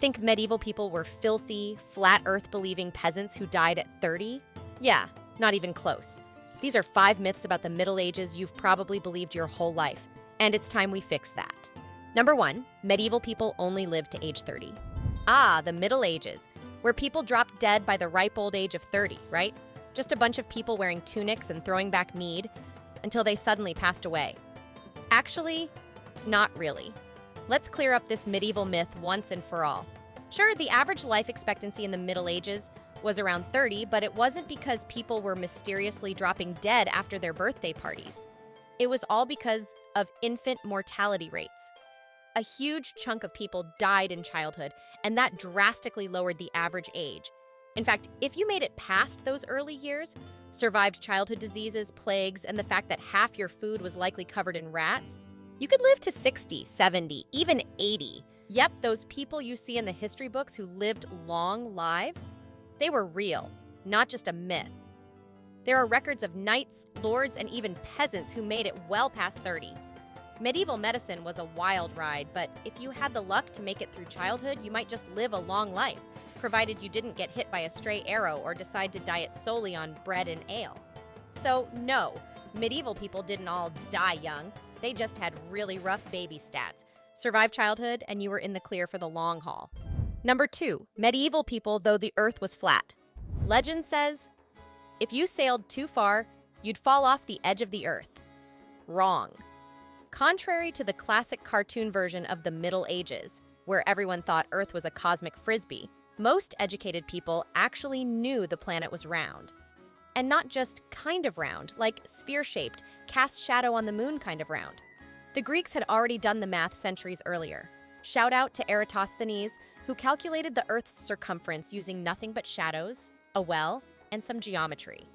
Think medieval people were filthy, flat earth-believing peasants who died at 30? Yeah, not even close. These are 5 myths about the Middle Ages you've probably believed your whole life, and it's time we fix that. Number 1, medieval people only lived to age 30. Ah, the Middle Ages, where people dropped dead by the ripe old age of 30, right? Just a bunch of people wearing tunics and throwing back mead until they suddenly passed away. Actually, not really. Let's clear up this medieval myth once and for all. Sure, the average life expectancy in the Middle Ages was around 30, but it wasn't because people were mysteriously dropping dead after their birthday parties. It was all because of infant mortality rates. A huge chunk of people died in childhood, and that drastically lowered the average age. In fact, if you made it past those early years, survived childhood diseases, plagues, and the fact that half your food was likely covered in rats, you could live to 60, 70, even 80. Yep, those people you see in the history books who lived long lives, they were real, not just a myth. There are records of knights, lords, and even peasants who made it well past 30. Medieval medicine was a wild ride, but if you had the luck to make it through childhood, you might just live a long life, provided you didn't get hit by a stray arrow or decide to diet solely on bread and ale. So no, medieval people didn't all die young. They just had really rough baby stats. Survive childhood, and you were in the clear for the long haul. Number 2, medieval people, though the earth was flat. Legend says, if you sailed too far, you'd fall off the edge of the earth. Wrong. Contrary to the classic cartoon version of the Middle Ages, where everyone thought Earth was a cosmic frisbee, most educated people actually knew the planet was round. And not just kind of round, like sphere-shaped, cast shadow on the moon kind of round. The Greeks had already done the math centuries earlier. Shout out to Eratosthenes, who calculated the Earth's circumference using nothing but shadows, a well, and some geometry.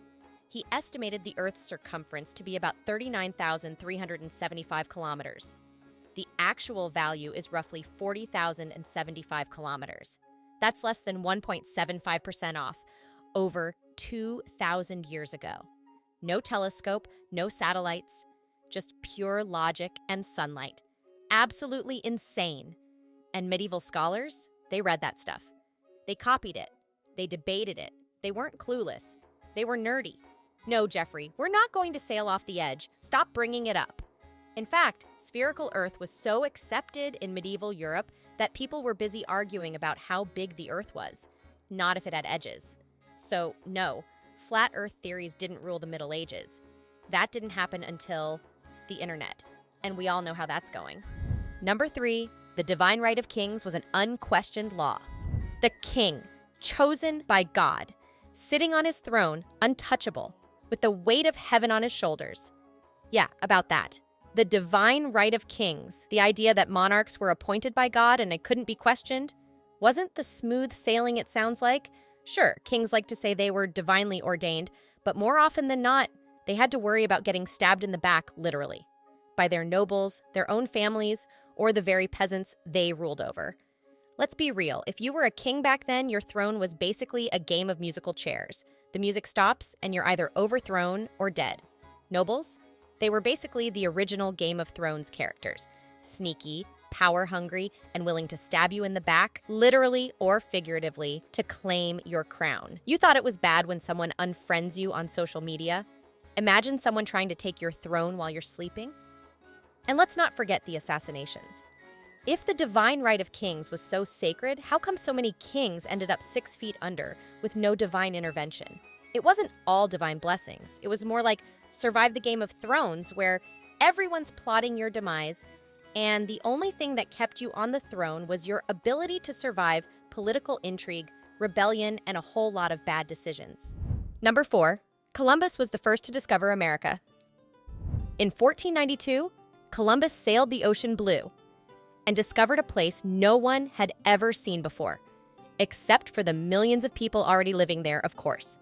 He estimated the Earth's circumference to be about 39,375 kilometers. The actual value is roughly 40,075 kilometers. That's less than 1.75% off, over 2,000 years ago. No telescope, no satellites, just pure logic and sunlight. Absolutely insane. And medieval scholars, they read that stuff. They copied it. They debated it. They weren't clueless. They were nerdy. No, Jeffrey, we're not going to sail off the edge. Stop bringing it up. In fact, spherical Earth was so accepted in medieval Europe that people were busy arguing about how big the Earth was, not if it had edges. So, no, flat Earth theories didn't rule the Middle Ages. That didn't happen until the internet, and we all know how that's going. Number 3, the divine right of kings was an unquestioned law. The king, chosen by God, sitting on his throne, untouchable, with the weight of heaven on his shoulders. Yeah, about that. The divine right of kings, the idea that monarchs were appointed by God and it couldn't be questioned, wasn't the smooth sailing it sounds like. Sure, kings like to say they were divinely ordained, but more often than not, they had to worry about getting stabbed in the back, literally, by their nobles, their own families, or the very peasants they ruled over. Let's be real, if you were a king back then, your throne was basically a game of musical chairs. The music stops, and you're either overthrown or dead. Nobles? They were basically the original Game of Thrones characters. Sneaky, power-hungry, and willing to stab you in the back, literally or figuratively, to claim your crown. You thought it was bad when someone unfriends you on social media? Imagine someone trying to take your throne while you're sleeping? And let's not forget the assassinations. If the divine right of kings was so sacred, how come so many kings ended up 6 feet under with no divine intervention? It wasn't all divine blessings. It was more like survive the Game of Thrones, where everyone's plotting your demise, and the only thing that kept you on the throne was your ability to survive political intrigue, rebellion, and a whole lot of bad decisions. Number 4, Columbus was the first to discover America. In 1492, Columbus sailed the ocean blue and discovered a place no one had ever seen before, except for the millions of people already living there, of course.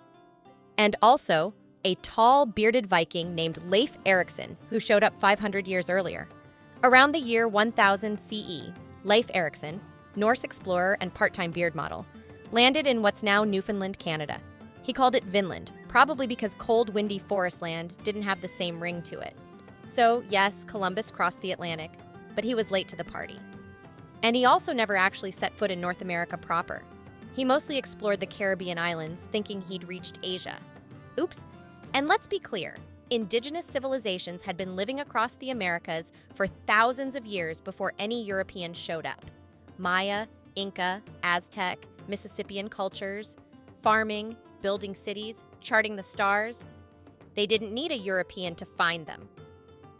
And also, a tall, bearded Viking named Leif Erikson, who showed up 500 years earlier. Around the year 1000 CE, Leif Erikson, Norse explorer and part-time beard model, landed in what's now Newfoundland, Canada. He called it Vinland, probably because cold, windy forest land didn't have the same ring to it. So, yes, Columbus crossed the Atlantic, but he was late to the party. And he also never actually set foot in North America proper. He mostly explored the Caribbean islands, thinking he'd reached Asia. Oops. And let's be clear, indigenous civilizations had been living across the Americas for thousands of years before any Europeans showed up. Maya, Inca, Aztec, Mississippian cultures, farming, building cities, charting the stars. They didn't need a European to find them.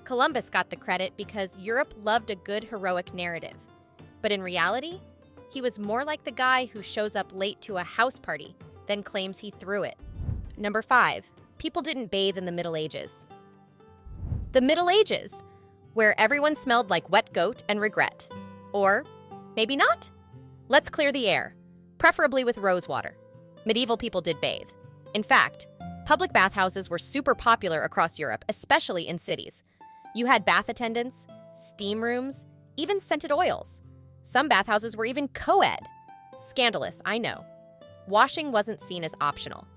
Columbus got the credit because Europe loved a good heroic narrative. But in reality, he was more like the guy who shows up late to a house party, then claims he threw it. Number 5. People didn't bathe in the Middle Ages. The Middle Ages, where everyone smelled like wet goat and regret. Or maybe not? Let's clear the air, preferably with rose water. Medieval people did bathe. In fact, public bathhouses were super popular across Europe, especially in cities. You had bath attendants, steam rooms, even scented oils. Some bathhouses were even co-ed. Scandalous, I know. Washing wasn't seen as optional.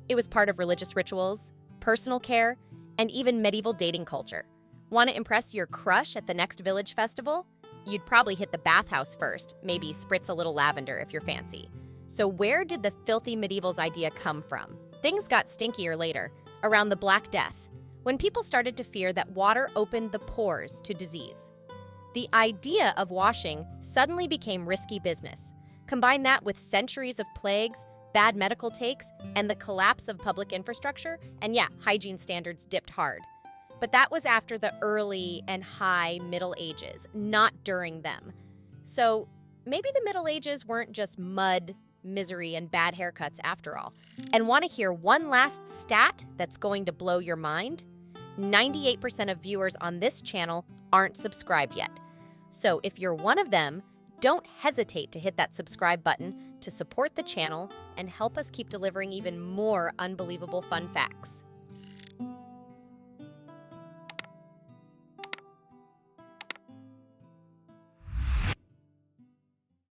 It was part of religious rituals, personal care, and even medieval dating culture. Want to impress your crush at the next village festival? You'd probably hit the bathhouse first, maybe spritz a little lavender if you're fancy. So where did the filthy medievals idea come from? Things got stinkier later, around the Black Death, when people started to fear that water opened the pores to disease. The idea of washing suddenly became risky business. Combine that with centuries of plagues, bad medical takes, and the collapse of public infrastructure, and yeah, hygiene standards dipped hard. But that was after the early and high Middle Ages, not during them. So maybe the Middle Ages weren't just mud, misery, and bad haircuts after all. And want to hear one last stat that's going to blow your mind? 98% of viewers on this channel aren't subscribed yet. So if you're one of them, don't hesitate to hit that subscribe button to support the channel and help us keep delivering even more unbelievable fun facts.